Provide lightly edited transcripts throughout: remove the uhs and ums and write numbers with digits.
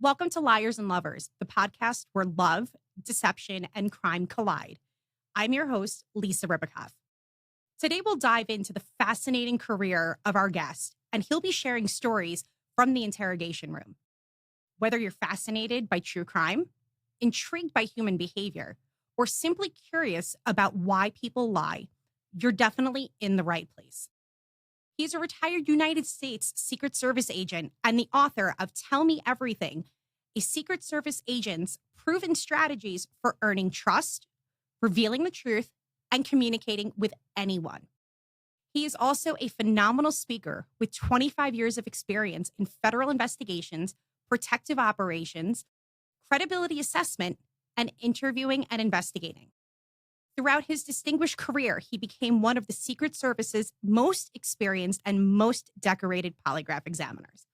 Welcome to Liars and Lovers, the podcast where love, deception, and crime collide. I'm your host, Lisa Ribacoff. Today, we'll dive into the fascinating career of our guest, and he'll be sharing stories from the interrogation room. Whether you're fascinated by true crime, intrigued by human behavior, or simply curious about why people lie, you're definitely in the right place. He's a retired United States Secret Service agent and the author of Tell Me Everything, a Secret Service agent's proven strategies for earning trust, revealing the truth, and communicating with anyone. He is also a phenomenal speaker with 25 years of experience in federal investigations, protective operations, credibility assessment, and interviewing and investigating. Throughout his distinguished career, he became one of the Secret Service's most experienced and most decorated polygraph examiners.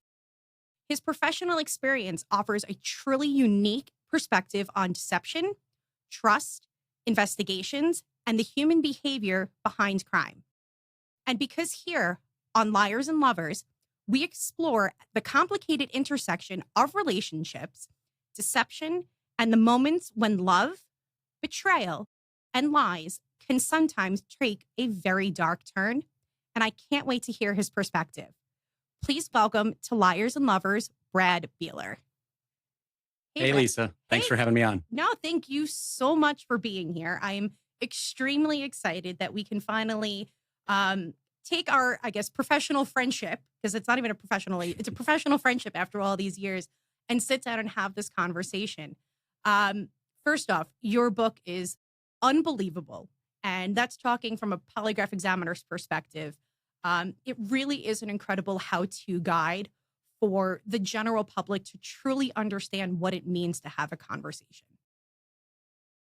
His professional experience offers a truly unique perspective on deception, trust, investigations, and the human behavior behind crime. And because here on Liars and Lovers, we explore the complicated intersection of relationships, deception, and the moments when love, betrayal, and lies can sometimes take a very dark turn, and I can't wait to hear his perspective. Please welcome to Liars and Lovers, Brad Beeler. Hey, Lisa. Thanks for having me on. No, thank you so much for being here. I'm extremely excited that we can finally take our, professional friendship, because it's not even it's a professional friendship after all these years, and sit down and have this conversation. First off, your book is unbelievable. And that's talking from a polygraph examiner's perspective. It really is an incredible how-to guide for the general public to truly understand what it means to have a conversation.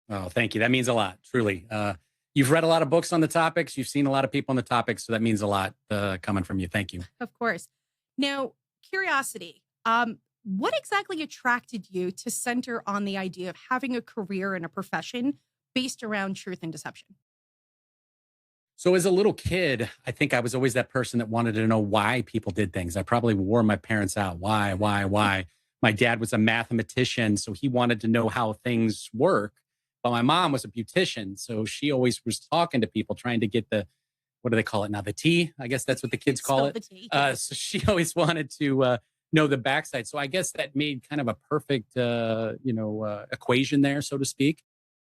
Oh, thank you. That means a lot, truly. You've read a lot of books on the topics. You've seen a lot of people on the topics. So that means a lot coming from you. Thank you. Of course. Now, curiosity. What exactly attracted you to center on the idea of having a career and a profession based around truth and deception? So as a little kid, I think I was always that person that wanted to know why people did things. I probably wore my parents out. Why? My dad was a mathematician, so he wanted to know how things work. But my mom was a beautician, so she always was talking to people, trying to get the, what do they call it now? The tea? I guess that's what the kids call it. The tea. So she always wanted to know the backside. So I guess that made kind of a perfect, equation there, so to speak.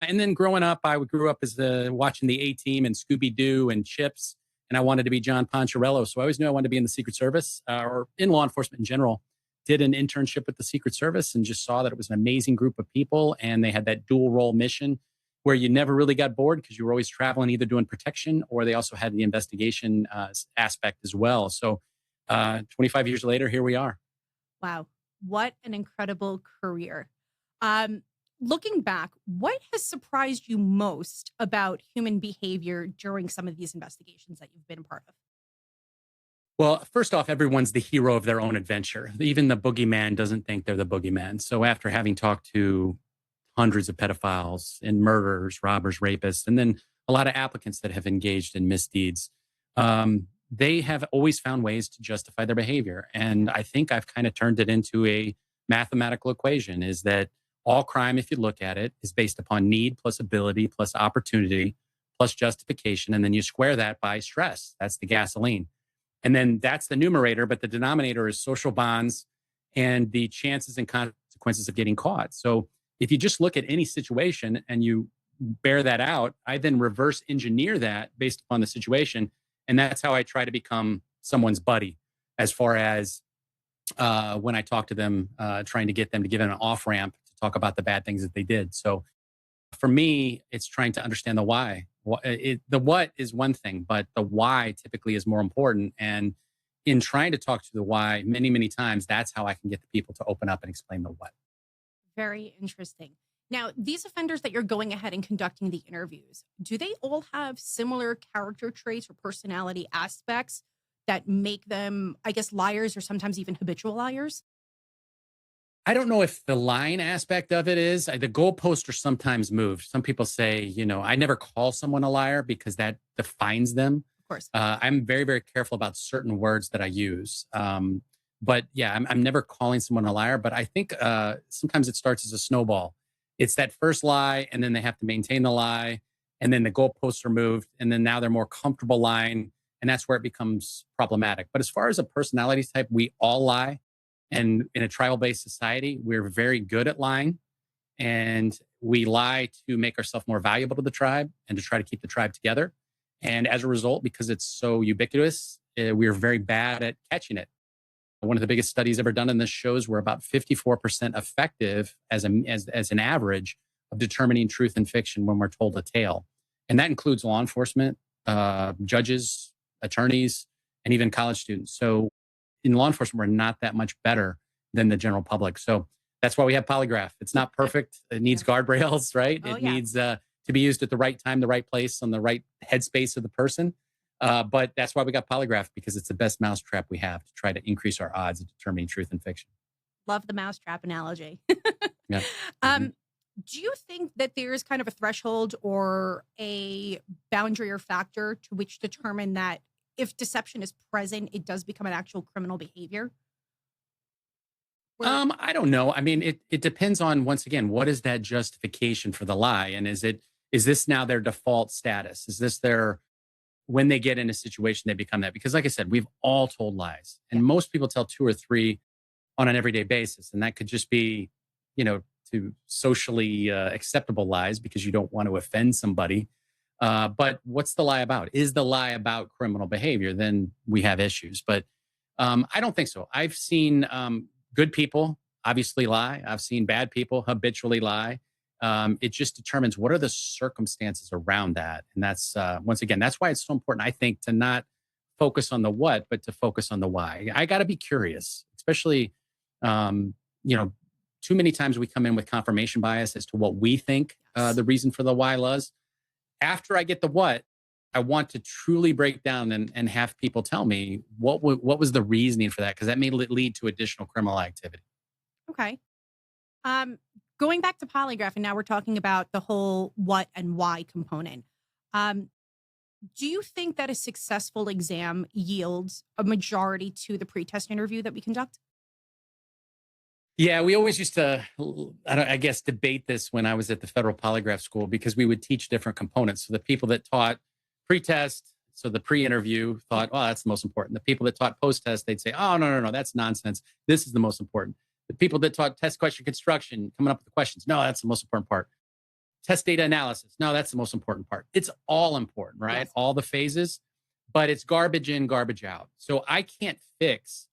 And then growing up, I grew up as watching the A-Team and Scooby-Doo and Chips, and I wanted to be John Poncherello. So I always knew I wanted to be in the Secret Service or in law enforcement in general. Did an internship with the Secret Service and just saw that it was an amazing group of people, and they had that dual role mission where you never really got bored because you were always traveling, either doing protection or they also had the investigation aspect as well. So 25 years later, here we are. Wow. What an incredible career. Looking back, what has surprised you most about human behavior during some of these investigations that you've been a part of? Well, first off, everyone's the hero of their own adventure. Even the boogeyman doesn't think they're the boogeyman. So after having talked to hundreds of pedophiles and murderers, robbers, rapists, and then a lot of applicants that have engaged in misdeeds, they have always found ways to justify their behavior. And I think I've kind of turned it into a mathematical equation, is that all crime, if you look at it, is based upon need plus ability plus opportunity plus justification. And then you square that by stress. That's the gasoline. And then that's the numerator, but the denominator is social bonds and the chances and consequences of getting caught. So if you just look at any situation and you bear that out, I then reverse engineer that based upon the situation. And that's how I try to become someone's buddy, as far as when I talk to them, trying to get them to give an off-ramp to talk about the bad things that they did. So for me, it's trying to understand the why. The what is one thing, but the why typically is more important. And in trying to talk to the why many, many times, that's how I can get the people to open up and explain the what. Very interesting. Now, these offenders that you're going ahead and conducting the interviews, do they all have similar character traits or personality aspects that make them, liars or sometimes even habitual liars? I don't know if the line aspect of it is. The goalposts are sometimes moved. Some people say, I never call someone a liar because that defines them. Of course. I'm very, very careful about certain words that I use. But yeah, I'm never calling someone a liar. But I think sometimes it starts as a snowball. It's that first lie, and then they have to maintain the lie, and then the goalposts are moved, and then now they're more comfortable lying, and that's where it becomes problematic. But as far as a personality type, we all lie, and in a tribal-based society, we're very good at lying, and we lie to make ourselves more valuable to the tribe and to try to keep the tribe together. And as a result, because it's so ubiquitous, we're very bad at catching it. One of the biggest studies ever done in this shows we're about 54% effective as an average of determining truth and fiction when we're told a tale. And that includes law enforcement, judges, attorneys, and even college students. So in law enforcement, we're not that much better than the general public. So that's why we have polygraph. It's not perfect. It needs guardrails, right? Oh, It needs to be used at the right time, the right place, on the right headspace of the person. But that's why we got polygraph, because it's the best mousetrap we have to try to increase our odds of determining truth and fiction. Love the mousetrap analogy. Yeah. Do you think that there's kind of a threshold or a boundary or factor to which determine that if deception is present, it does become an actual criminal behavior? I don't know. I mean, it depends on, once again, what is that justification for the lie? And is this now their default status? Is this their, when they get in a situation, they become that? Because like I said, we've all told lies, and most people tell two or three on an everyday basis. And that could just be, to socially acceptable lies because you don't want to offend somebody. But what's the lie about? Is the lie about criminal behavior? Then we have issues. But I don't think so. I've seen good people obviously lie. I've seen bad people habitually lie. It just determines what are the circumstances around that. And that's, once again, that's why it's so important, I think, to not focus on the what, but to focus on the why. I got to be curious, especially, too many times we come in with confirmation bias as to what we think the reason for the why was. After I get the what, I want to truly break down and have people tell me what was the reasoning for that, because that may lead to additional criminal activity. Okay. Going back to polygraph, and now we're talking about the whole what and why component. Do you think that a successful exam yields a majority to the pretest interview that we conduct? Yeah, we always used to, I guess, debate this when I was at the federal polygraph school, because we would teach different components. So the people that taught pretest, so the pre-interview, thought, oh, that's the most important. The people that taught post-test, they'd say, oh, no, that's nonsense. This is the most important. The people that taught test question construction, coming up with the questions, no, that's the most important part. Test data analysis, no, that's the most important part. It's all important, right? Yes. All the phases, but it's garbage in, garbage out. So I can't fix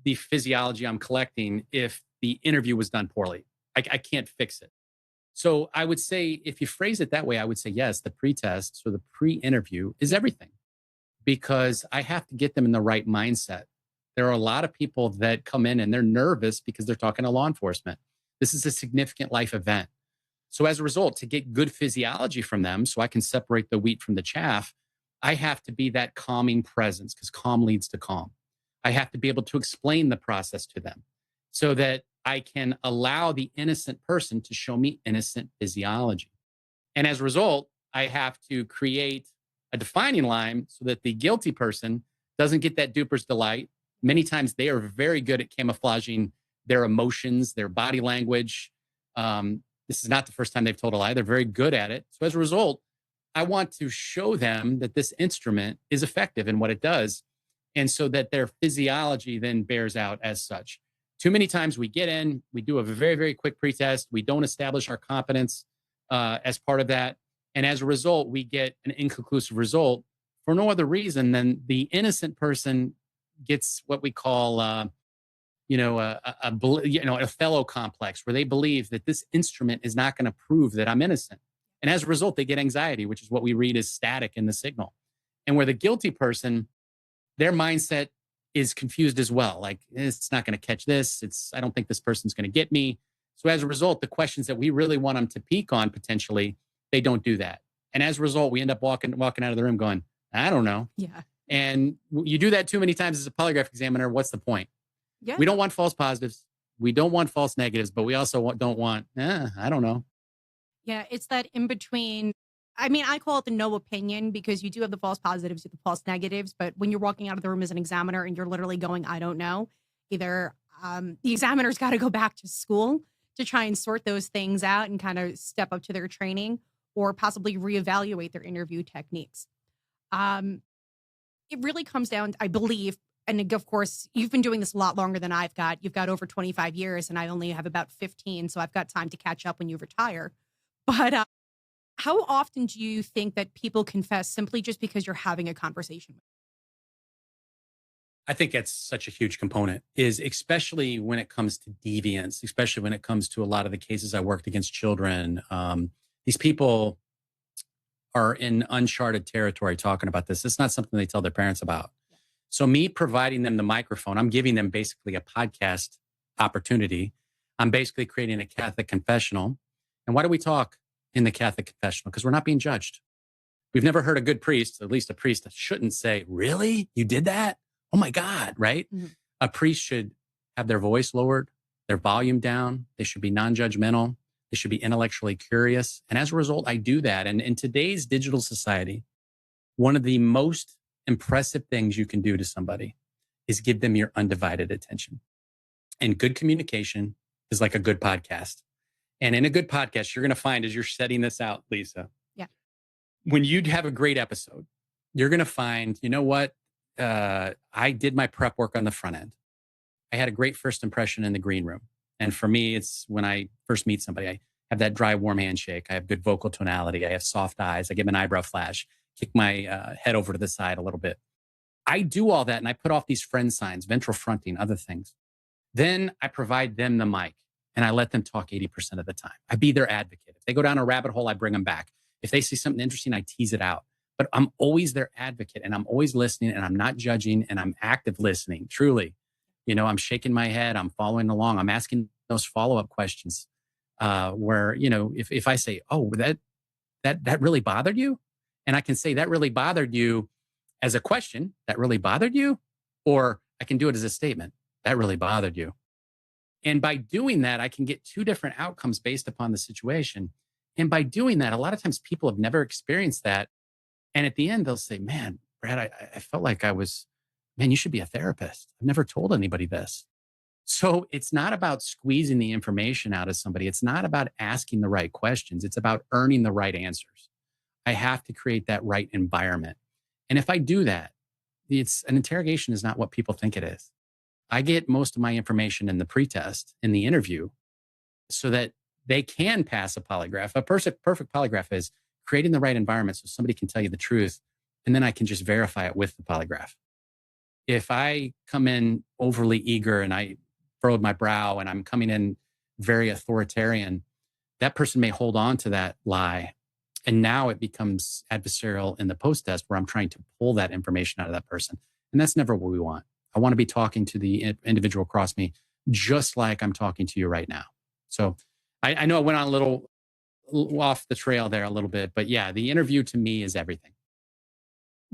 the physiology I'm collecting if the interview was done poorly. I can't fix it. So I would say, if you phrase it that way, I would say, yes, the pretest, so the pre-interview is everything, because I have to get them in the right mindset. There are a lot of people that come in and they're nervous because they're talking to law enforcement. This is a significant life event. So as a result, to get good physiology from them, so I can separate the wheat from the chaff, I have to be that calming presence, because calm leads to calm. I have to be able to explain the process to them so that I can allow the innocent person to show me innocent physiology. And as a result, I have to create a defining line so that the guilty person doesn't get that duper's delight. Many times they are very good at camouflaging their emotions, their body language. This is not the first time they've told a lie. They're very good at it. So as a result, I want to show them that this instrument is effective in what it does, and so that their physiology then bears out as such. Too many times we get in, we do a very, very quick pretest. We don't establish our competence as part of that. And as a result, we get an inconclusive result for no other reason than the innocent person gets what we call, a Othello complex, where they believe that this instrument is not going to prove that I'm innocent. And as a result, they get anxiety, which is what we read as static in the signal. And where the guilty person, their mindset is confused as well. Like, it's not going to catch this. I don't think this person's going to get me. So as a result, the questions that we really want them to peak on, potentially, they don't do that. And as a result, we end up walking out of the room going, I don't know. Yeah. And you do that too many times as a polygraph examiner. What's the point? Yeah. We don't want false positives. We don't want false negatives, but we also don't want, I don't know. Yeah. It's that in between. I mean, I call it the no opinion because you do have the false positives, the false negatives. But when you're walking out of the room as an examiner and you're literally going, I don't know, either the examiner's got to go back to school to try and sort those things out and kind of step up to their training or possibly reevaluate their interview techniques. Um, it really comes down, I believe, and of course, you've been doing this a lot longer than I've got. You've got over 25 years and I only have about 15. So I've got time to catch up when you retire. But how often do you think that people confess simply just because you're having a conversation with I think that's such a huge component, is especially when it comes to deviance, especially when it comes to a lot of the cases I worked against children. These people are in uncharted territory talking about this. It's not something they tell their parents about. So me providing them the microphone, I'm giving them basically a podcast opportunity. I'm basically creating a Catholic confessional. And why do we talk in the Catholic confessional? Because we're not being judged. We've never heard a good priest, at least a priest, shouldn't say, really? You did that? Oh my God, right? Mhm. A priest should have their voice lowered, their volume down. They should be non-judgmental. They should be intellectually curious. And as a result, I do that. And in today's digital society, one of the most impressive things you can do to somebody is give them your undivided attention. And good communication is like a good podcast. And in a good podcast, you're going to find as you're setting this out, Lisa, Yeah. when you have a great episode, you're going to find, you know what? I did my prep work on the front end. I had a great first impression in the green room. And for me, it's when I first meet somebody, I have that dry, warm handshake. I have good vocal tonality. I have soft eyes. I give an eyebrow flash, kick my head over to the side a little bit. I do all that and I put off these friend signs, ventral fronting, other things. Then I provide them the mic and I let them talk 80% of the time. I be their advocate. If they go down a rabbit hole, I bring them back. If they see something interesting, I tease it out. But I'm always their advocate and I'm always listening and I'm not judging and I'm active listening, truly. You know, I'm shaking my head, I'm following along, I'm asking those follow-up questions where, you know, if I say, oh, that really bothered you? And I can say that really bothered you as a question, that really bothered you? Or I can do it as a statement, that really bothered you. And by doing that, I can get two different outcomes based upon the situation. And by doing that, a lot of times people have never experienced that. And at the end, they'll say, man, Brad, I felt like man, you should be a therapist. I've never told anybody this. So it's not about squeezing the information out of somebody. It's not about asking the right questions. It's about earning the right answers. I have to create that right environment. And if I do that, it's an interrogation is not what people think it is. I get most of my information in the pretest, in the interview, so that they can pass a polygraph. A perfect polygraph is creating the right environment so somebody can tell you the truth, and then I can just verify it with the polygraph. If I come in overly eager and I furrowed my brow and I'm coming in very authoritarian, that person may hold on to that lie. And now it becomes adversarial in the post-test where I'm trying to pull that information out of that person. And that's never what we want. I want to be talking to the individual across me just like I'm talking to you right now. So I know I went on a little off the trail there a little bit, but yeah, the interview to me is everything.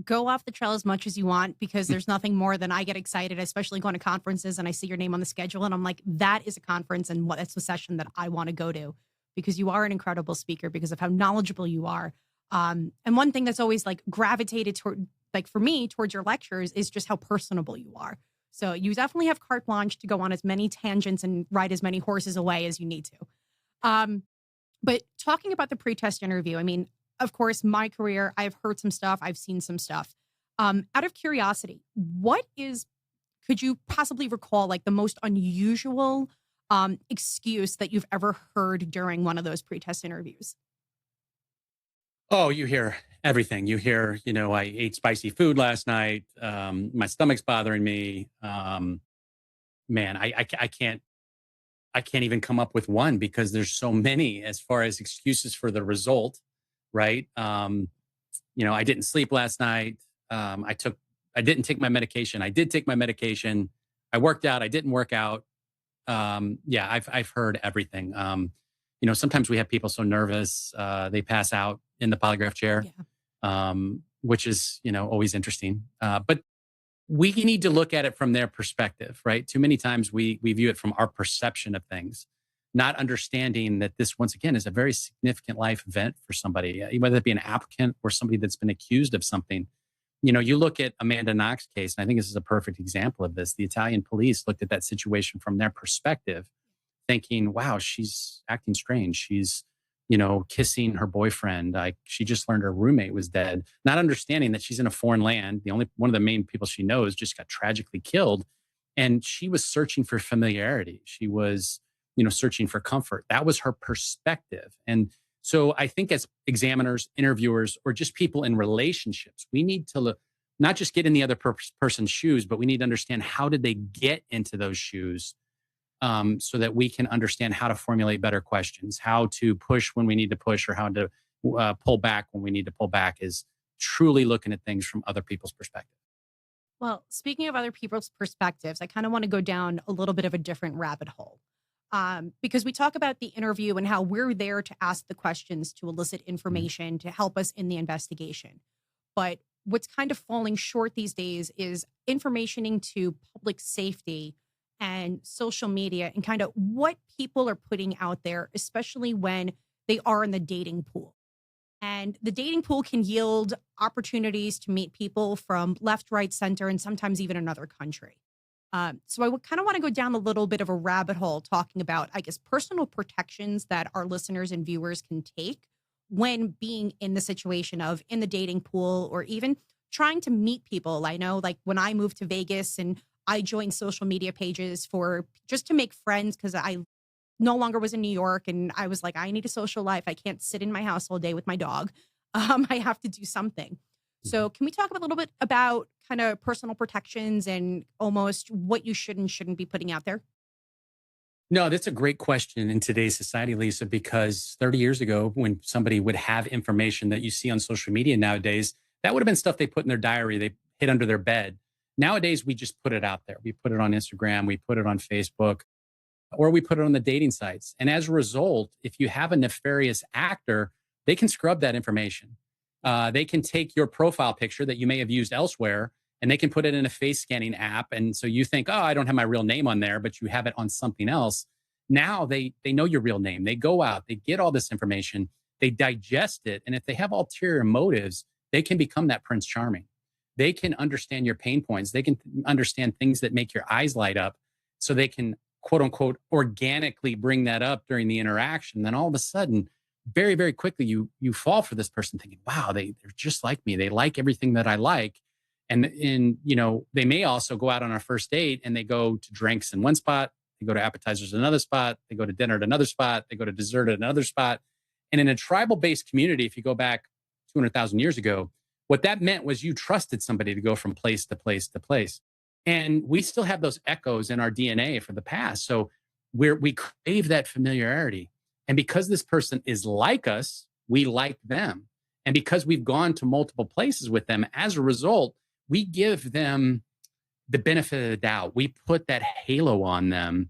go off the trail as much as you want because there's nothing more than I get excited, especially going to conferences and I see your name on the schedule and I'm like, that is a conference and that's the session that I want to go to because you are an incredible speaker because of how knowledgeable you are. And one thing that's always like gravitated toward, like for me, towards your lectures is just how personable you are. So you definitely have carte blanche to go on as many tangents and ride as many horses away as you need to. But talking about the pre-test interview, I mean, of course, my career, I've heard some stuff, I've seen some stuff. Out of curiosity, could you possibly recall like the most unusual excuse that you've ever heard during one of those pre-test interviews? Oh, you hear everything. You hear, I ate spicy food last night. My stomach's bothering me. Man, I can't even come up with one because there's so many as far as excuses for the result, right? I didn't sleep last night. I didn't take my medication. I did take my medication. I worked out. I didn't work out. Yeah, I've heard everything. Sometimes we have people so nervous, they pass out in the polygraph chair, which is, always interesting. But we need to look at it from their perspective, right? Too many times we view it from our perception of things. not understanding that this, once again, is a very significant life event for somebody, whether it be an applicant or somebody that's been accused of something. You look at Amanda Knox case, and I think this is a perfect example of this. The Italian police looked at that situation from their perspective, thinking, wow, she's acting strange. She's, kissing her boyfriend. Like, she just learned her roommate was dead, not understanding that she's in a foreign land. The only one of the main people she knows just got tragically killed. And she was searching for familiarity. She was, searching for comfort. That was her perspective. And so I think as examiners, interviewers, or just people in relationships, we need to look, not just get in the other person's shoes, but we need to understand how did they get into those shoes, so that we can understand how to formulate better questions, how to push when we need to push, or how to pull back when we need to pull back, is truly looking at things from other people's perspective. Well, speaking of other people's perspectives, I kind of want to go down a little bit of a different rabbit hole. Because we talk about the interview and how we're there to ask the questions to elicit information to help us in the investigation. But what's kind of falling short these days is information into public safety and social media and kind of what people are putting out there, especially when they are in the dating pool. And the dating pool can yield opportunities to meet people from left, right, center, and sometimes even another country. So I would kind of want to go down a little bit of a rabbit hole talking about, I guess, personal protections that our listeners and viewers can take when being in the situation of in the dating pool or even trying to meet people. I know, like, when I moved to Vegas and I joined social media pages for just to make friends because I no longer was in New York and I was like, I need a social life. I can't sit in my house all day with my dog. I have to do something. So can we talk a little bit about kind of personal protections and almost what you should and shouldn't be putting out there? No, that's a great question in today's society, Lisa, because 30 years ago, when somebody would have information that you see on social media nowadays, that would have been stuff they put in their diary, they hid under their bed. Nowadays, we just put it out there. We put it on Instagram, we put it on Facebook, or we put it on the dating sites. And as a result, if you have a nefarious actor, they can scrub that information. They can take your profile picture that you may have used elsewhere and they can put it in a face scanning app. And so you think, oh, I don't have my real name on there, but you have it on something else. Now they know your real name. They go out, they get all this information, they digest it. And if they have ulterior motives, they can become that Prince Charming. They can understand your pain points. They can understand things that make your eyes light up so they can, quote unquote, organically bring that up during the interaction. Then all of a sudden, very, very quickly, you fall for this person thinking, wow, they're just like me. They like everything that I like. And they may also go out on a first date and they go to drinks in one spot, they go to appetizers in another spot, they go to dinner at another spot, they go to dessert at another spot. And in a tribal-based community, if you go back 200,000 years ago, what that meant was you trusted somebody to go from place to place to place. And we still have those echoes in our DNA for the past. So we crave that familiarity. And because this person is like us, we like them. And because we've gone to multiple places with them, as a result, we give them the benefit of the doubt. We put that halo on them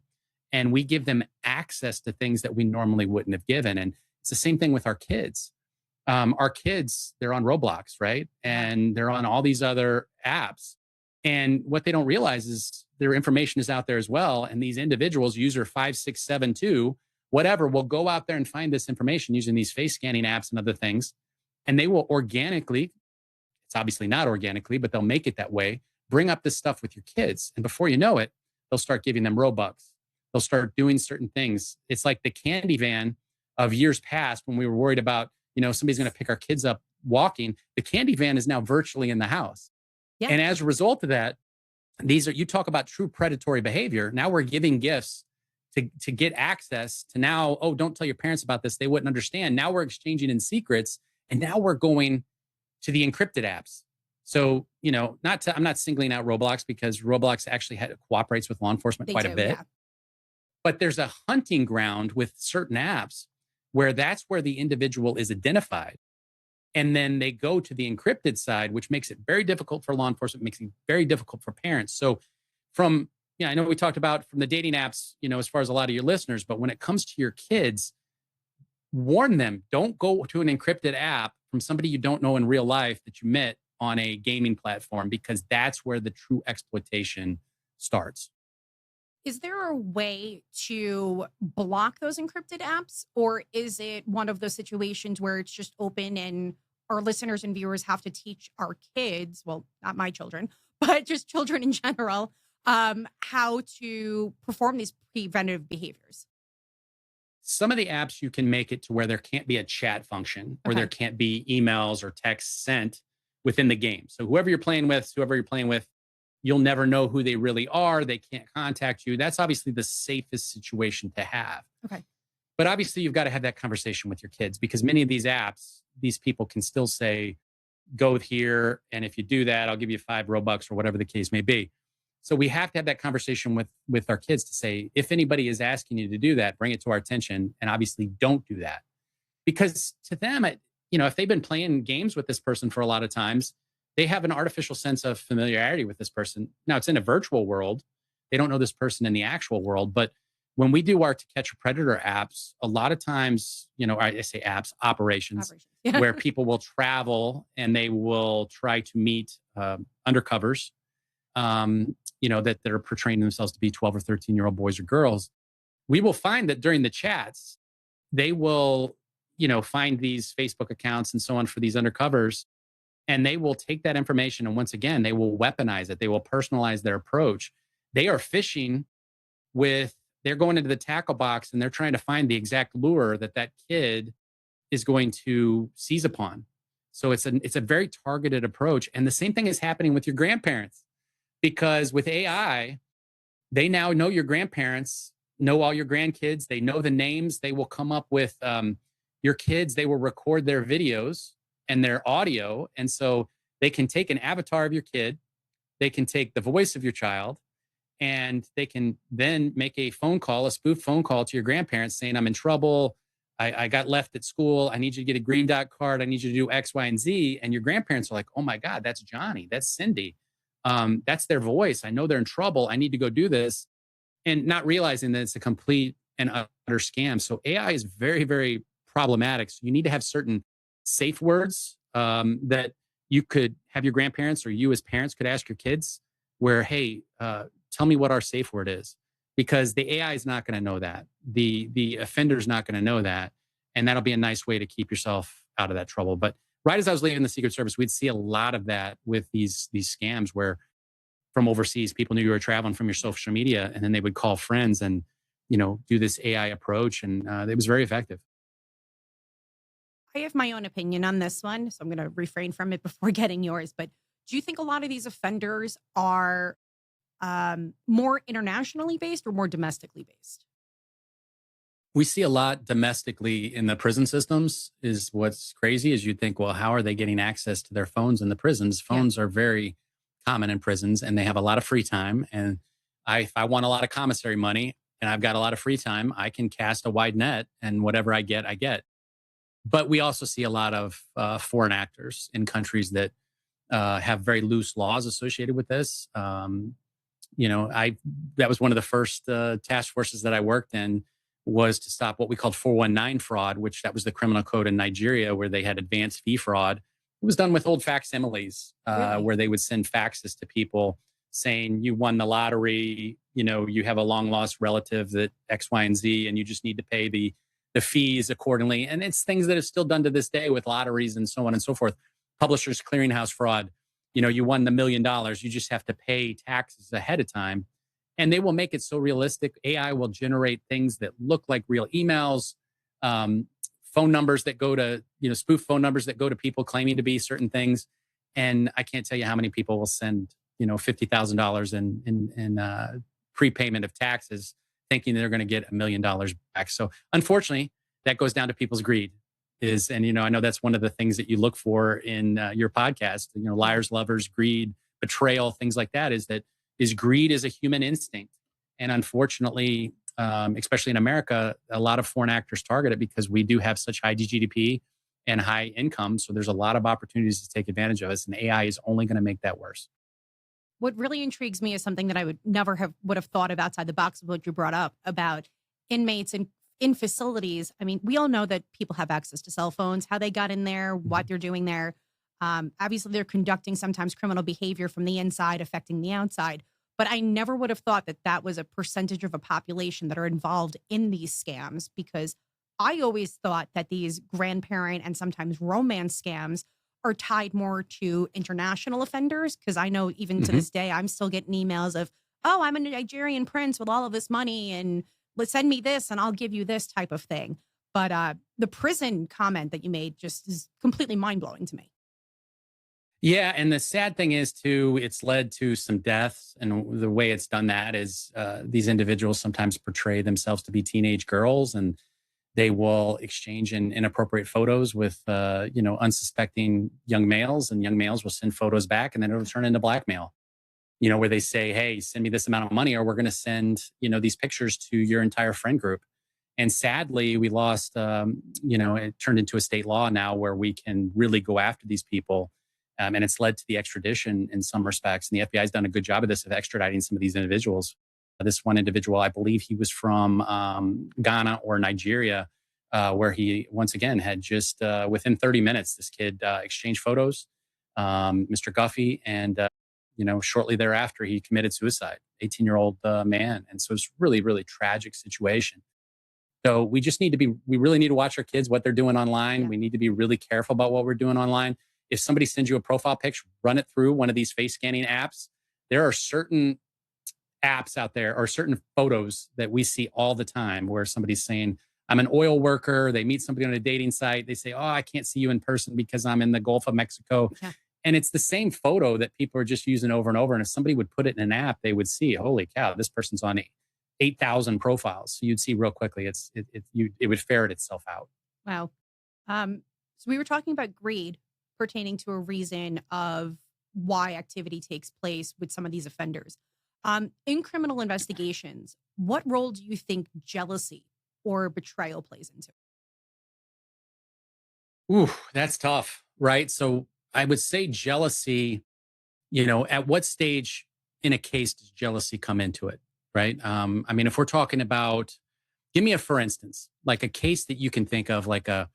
and we give them access to things that we normally wouldn't have given. And it's the same thing with our kids. Our kids, they're on Roblox, right? And they're on all these other apps. And what they don't realize is their information is out there as well. And these individuals, user 5672, whatever, will go out there and find this information using these face scanning apps and other things. And they will organically, it's obviously not organically, but they'll make it that way, bring up this stuff with your kids. And before you know it, they'll start giving them Robux. They'll start doing certain things. It's like the candy van of years past when we were worried about, somebody's going to pick our kids up walking. The candy van is now virtually in the house. Yeah. And as a result of that, you talk about true predatory behavior. Now we're giving gifts to get access to now, oh, don't tell your parents about this. They wouldn't understand. Now we're exchanging in secrets. And now we're going to the encrypted apps. So, I'm not singling out Roblox because Roblox actually cooperates with law enforcement quite a bit. Yeah. But there's a hunting ground with certain apps where that's where the individual is identified. And then they go to the encrypted side, which makes it very difficult for law enforcement, makes it very difficult for parents. So I know we talked about from the dating apps, as far as a lot of your listeners, but when it comes to your kids, warn them, don't go to an encrypted app from somebody you don't know in real life that you met on a gaming platform, because that's where the true exploitation starts. Is there a way to block those encrypted apps? Or is it one of those situations where it's just open and our listeners and viewers have to teach our kids, well, not my children, but just children in general, how to perform these preventative behaviors? Some of the apps you can make it to where there can't be a chat function or there Okay. can't be emails or texts sent within the game. So whoever you're playing with, you'll never know who they really are. They can't contact you. That's obviously the safest situation to have. Okay. But obviously, you've got to have that conversation with your kids because many of these apps, these people can still say, go here. And if you do that, I'll give you 5 Robux or whatever the case may be. So we have to have that conversation with our kids to say, if anybody is asking you to do that, bring it to our attention. And obviously, don't do that. Because to them, if they've been playing games with this person for a lot of times, they have an artificial sense of familiarity with this person. Now, it's in a virtual world. They don't know this person in the actual world. But when we do our To Catch a Predator apps, a lot of times, I say apps, operations, Operations. Yeah. where people will travel and they will try to meet undercovers, that they're portraying themselves to be 12 or 13-year-old boys or girls. We will find that during the chats, they will, find these Facebook accounts and so on for these undercovers. And they will take that information and once again, they will weaponize it. They will personalize their approach. They are fishing they're going into the tackle box and they're trying to find the exact lure that kid is going to seize upon. So it's a very targeted approach. And the same thing is happening with your grandparents because with AI, they now know your grandparents, know all your grandkids. They know the names. They will come up with your kids. They will record their videos and their audio. And so they can take an avatar of your kid. They can take the voice of your child and they can then make a spoof phone call to your grandparents saying, I'm in trouble. I got left at school. I need you to get a green dot card. I need you to do X, Y, and Z. And your grandparents are like, oh my God, that's Johnny. That's Cindy. That's their voice. I know they're in trouble. I need to go do this. And not realizing that it's a complete and utter scam. So AI is very, very problematic. So you need to have certain safe words that you could have your grandparents or you as parents could ask your kids where, hey, tell me what our safe word is, because the AI is not going to know that. The offender's not going to know that. And that'll be a nice way to keep yourself out of that trouble. But right as I was leaving the Secret Service, we'd see a lot of that with these scams where from overseas, people knew you were traveling from your social media and then they would call friends and, do this AI approach. And it was very effective. I have my own opinion on this one, so I'm going to refrain from it before getting yours. But do you think a lot of these offenders are more internationally based or more domestically based? We see a lot domestically in the prison systems is what's crazy is you'd think, well, how are they getting access to their phones in the prisons? Yeah. Phones are very common in prisons and they have a lot of free time. And if I want a lot of commissary money and I've got a lot of free time, I can cast a wide net and whatever I get, I get. But we also see a lot of foreign actors in countries that have very loose laws associated with this. That was one of the first task forces that I worked in was to stop what we called 419 fraud, which that was the criminal code in Nigeria where they had advanced fee fraud. It was done with old facsimiles Really? where they would send faxes to people saying you won the lottery, you have a long lost relative that X, Y, and Z, and you just need to pay the fees accordingly. And it's things that are still done to this day with lotteries and so on and so forth. Publishers clearinghouse fraud. You won the $1 million. You just have to pay taxes ahead of time. And they will make it so realistic. AI will generate things that look like real emails, phone numbers that go to, spoof phone numbers that go to people claiming to be certain things. And I can't tell you how many people will send, $50,000 in prepayment of taxes, thinking they're going to get $1 million back. So unfortunately, that goes down to people's greed. I know that's one of the things that you look for in your podcast, liars, lovers, greed, betrayal, things like that, is greed is a human instinct. And unfortunately, especially in America, a lot of foreign actors target it because we do have such high GDP and high income. So there's a lot of opportunities to take advantage of us. And AI is only going to make that worse. What really intrigues me is something that I would have thought of outside the box of what you brought up about inmates and in facilities. I mean, we all know that people have access to cell phones, how they got in there, what they're doing there. Obviously, they're conducting sometimes criminal behavior from the inside, affecting the outside. But I never would have thought that that was a percentage of a population that are involved in these scams, because I always thought that these grandparent and sometimes romance scams are tied more to international offenders. Because I know even to Hmm. this day, I'm still getting emails of, oh, I'm a Nigerian prince with all of this money and let's send me this and I'll give you this type of thing. But the prison comment that you made just is completely mind blowing to me. Yeah, and the sad thing is too, it's led to some deaths, and the way it's done that is these individuals sometimes portray themselves to be teenage girls, and they will exchange in inappropriate photos with unsuspecting young males, and young males will send photos back, and then it'll turn into blackmail. Where they say, "Hey, send me this amount of money, or we're going to send these pictures to your entire friend group." And sadly, we lost. It turned into a state law now where we can really go after these people, and it's led to the extradition in some respects. And the FBI has done a good job of this, of extraditing some of these individuals. This one individual, I believe he was from Ghana or Nigeria, where he once again had just within 30 minutes, this kid exchanged photos, Mr. Guffey, and shortly thereafter, he committed suicide, 18-year-old man. And so it's really, really tragic situation. So we really need to watch our kids, what they're doing online. Yeah. We need to be really careful about what we're doing online. If somebody sends you a profile picture, run it through one of these face scanning apps. There are certain apps out there or certain photos that we see all the time where somebody's saying, I'm an oil worker. They meet somebody on a dating site. They say, oh, I can't see you in person because I'm in the Gulf of Mexico. Yeah. And it's the same photo that people are just using over and over. And if somebody would put it in an app, they would see, holy cow, this person's on 8,000 profiles. So you'd see real quickly, it would ferret itself out. Wow. So we were talking about greed pertaining to a reason of why activity takes place with some of these offenders. In criminal investigations, what role do you think jealousy or betrayal plays into? Ooh, that's tough, right? So I would say jealousy, at what stage in a case does jealousy come into it, right? I mean, if we're talking about, give me a for instance, like a case that you can think of, like So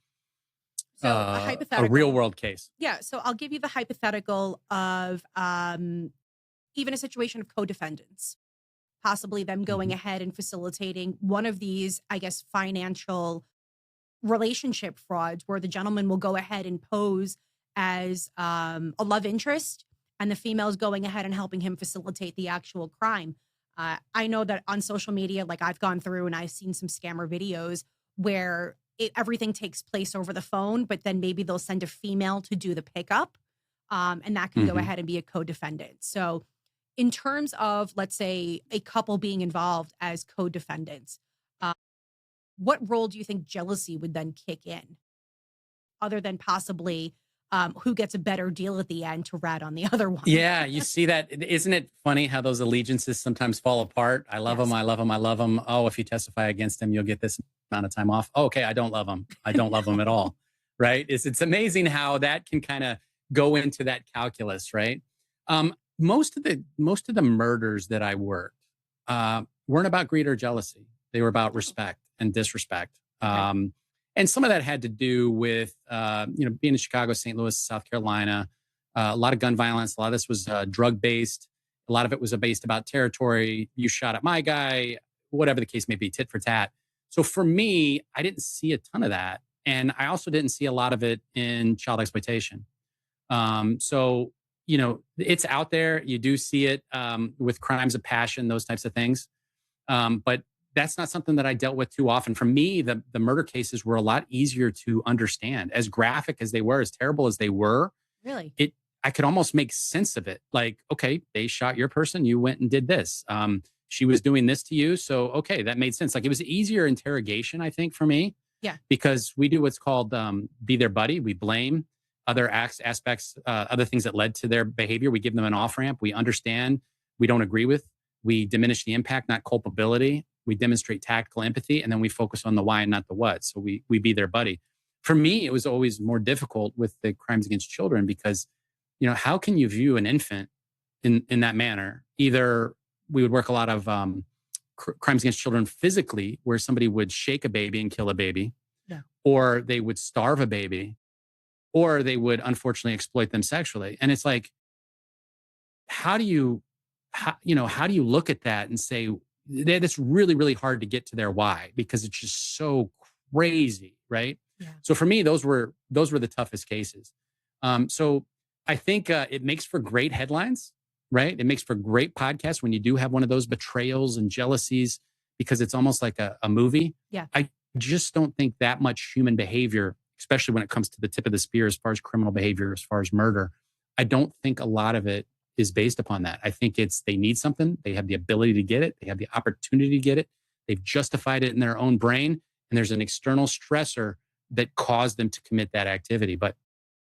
a a real hypothetical. world case. Yeah. So I'll give you the hypothetical of even a situation of co-defendants, possibly them going Mhm. ahead and facilitating one of these, I guess, financial relationship frauds where the gentleman will go ahead and pose as a love interest and the female is going ahead and helping him facilitate the actual crime. I know that on social media, like I've gone through and I've seen some scammer videos where everything takes place over the phone, but then maybe they'll send a female to do the pickup. And that can go Mhm. ahead and be a co-defendant. So in terms of, let's say, a couple being involved as co-defendants, uh, what role do you think jealousy would then kick in, other than possibly who gets a better deal at the end to rat on the other one? Yeah, you see that. Isn't it funny how those allegiances sometimes fall apart? I love him. Yes. I love him. I love him. Oh, if you testify against him, you'll get this amount of time off. Oh, okay, I don't love him. I don't love him at all. Right? It's amazing how that can kind of go into that calculus, right? Most of the murders that I worked weren't about greed or jealousy. They were about Oh, respect and disrespect. okay. And some of that had to do with being in Chicago, St. Louis, South Carolina. A lot of gun violence. A lot of this was drug based. A lot of it was based about territory. You shot at my guy, whatever the case may be, tit for tat. So for me, I didn't see a ton of that. And I also didn't see a lot of it in child exploitation. So, it's out there. You do see it with crimes of passion, those types of things. But that's not something that I dealt with too often. For me, the murder cases were a lot easier to understand. As graphic as they were, as terrible as they were, Really? it I could almost make sense of it. Like, okay, they shot your person, you went and did this. She was doing this to you, so okay, that made sense. Like it was easier interrogation, I think, for me, Yeah. because we do what's called be their buddy. We blame other aspects, other things that led to their behavior. We give them an off ramp. We understand. We don't agree with. We diminish the impact, not culpability. We demonstrate tactical empathy, and then we focus on the why and not the what. So we be their buddy. For me, it was always more difficult with the crimes against children because, how can you view an infant in that manner? Either we would work a lot of crimes against children physically, where somebody would shake a baby and kill a baby, Yeah. or they would starve a baby, or they would unfortunately exploit them sexually. And it's like, how do you how do you look at that and say that's really, really hard to get to their why, because it's just so crazy, right? Yeah. So for me, those were the toughest cases. So I think it makes for great headlines, right? It makes for great podcasts when you do have one of those betrayals and jealousies, because it's almost like a movie. Yeah. I just don't think that much human behavior, especially when it comes to the tip of the spear, as far as criminal behavior, as far as murder, I don't think a lot of it is based upon that. I think it's they need something, they have the ability to get it, they have the opportunity to get it, they've justified it in their own brain, and there's an external stressor that caused them to commit that activity. But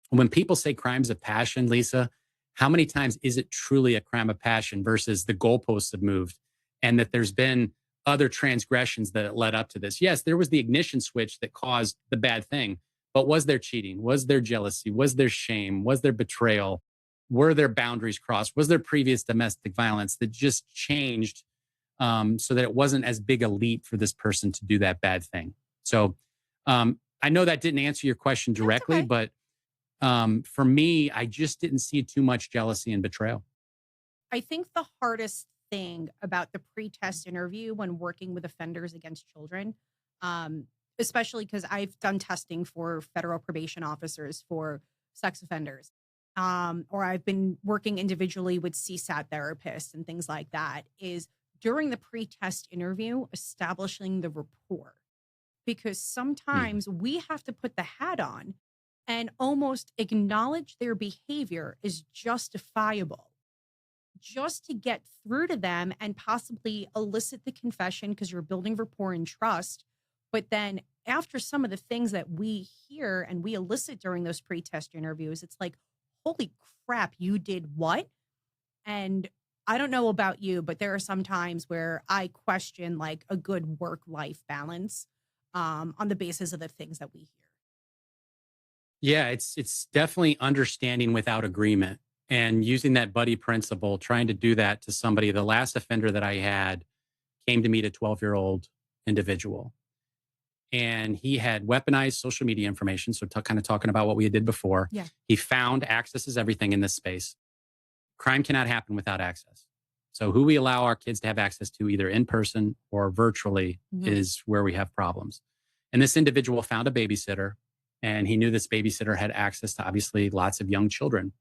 when people say crimes of passion, Lisa, how many times is it truly a crime of passion versus the goalposts have moved and that there's been other transgressions that led up to this? Yes, there was the ignition switch that caused the bad thing, but was there cheating? Was there jealousy? Was there shame? Was there betrayal? Were there boundaries crossed? Was there previous domestic violence that just changed so that it wasn't as big a leap for this person to do that bad thing? So I know that didn't answer your question directly, okay. but for me, I just didn't see too much jealousy and betrayal. I think the hardest thing about the pre-test interview when working with offenders against children, especially because I've done testing for federal probation officers for sex offenders, or I've been working individually with CSAT therapists and things like that, is during the pre-test interview, establishing the rapport. Because Mm. sometimes we have to put the hat on and almost acknowledge their behavior is justifiable just to get through to them and possibly elicit the confession because you're building rapport and trust. But then after some of the things that we hear and we elicit during those pre-test interviews, it's like, holy crap, you did what? And I don't know about you, but there are some times where I question like a good work-life balance on the basis of the things that we hear. Yeah, it's definitely understanding without agreement and using that buddy principle, trying to do that to somebody. The last offender that I had came to meet a 12-year-old individual, and he had weaponized social media information. So kind of talking about what we did before. Yeah. He found access is everything in this space. Crime cannot happen without access. So who we allow our kids to have access to, either in person or virtually, Mhm. is where we have problems. And this individual found a babysitter, and he knew this babysitter had access to obviously lots of young children,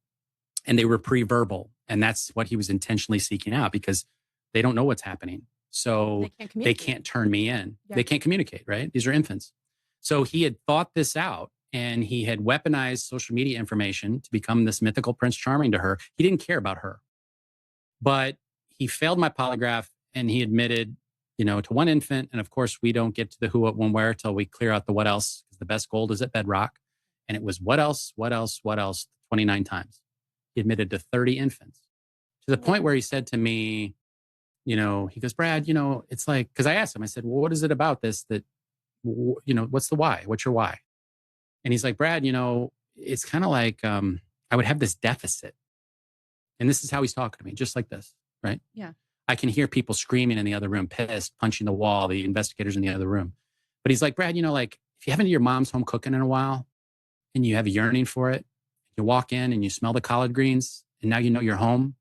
and they were pre-verbal. And that's what he was intentionally seeking out, because they don't know what's happening. They So can't they communicate. can't turn me in. Yeah. They can't communicate, right? These are infants. So he had thought this out, and he had weaponized social media information to become this mythical Prince Charming to her. He didn't care about her, but he failed my polygraph, and he admitted, to one infant. And of course, we don't get to the who, what, when, where till we clear out the what else, because the best gold is at bedrock. And it was what else, what else, what else, 29 times. He admitted to 30 infants, to the point where he said to me, he goes, Brad, it's like, because I asked him, I said, well, what is it about this that, what's the why? What's your why? And he's like, Brad, it's kind of like I would have this deficit. And this is how he's talking to me, just like this, right? Yeah. I can hear people screaming in the other room, pissed, punching the wall, the investigators in the other room. But he's like, Brad, like if you haven't your mom's home cooking in a while and you have a yearning for it, you walk in and you smell the collard greens and now you're home,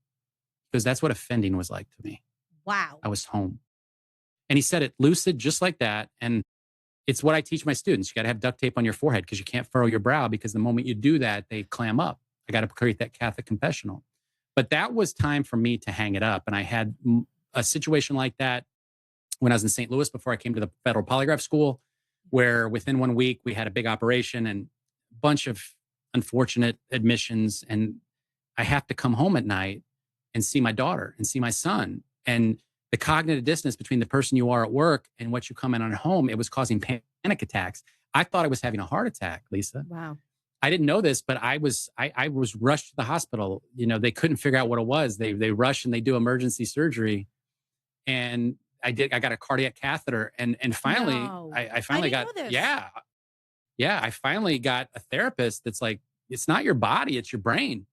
because that's what offending was like to me. Wow. I was home. And he said it lucid, just like that. And it's what I teach my students. You got to have duct tape on your forehead because you can't furrow your brow, because the moment you do that, they clam up. I got to create that Catholic confessional. But that was time for me to hang it up. And I had a situation like that when I was in St. Louis before I came to the federal polygraph school, where within 1 week we had a big operation and a bunch of unfortunate admissions. And I have to come home at night and see my daughter and see my son. And the cognitive dissonance between the person you are at work and what you come in on at home, it was causing panic attacks. I thought I was having a heart attack, Lisa. Wow. I didn't know this, but I was rushed to the hospital. They couldn't figure out what it was. They rush and they do emergency surgery. And I got a cardiac catheter. And finally, No. I finally didn't got, know this. yeah. Yeah. I finally got a therapist that's like, it's not your body, it's your brain.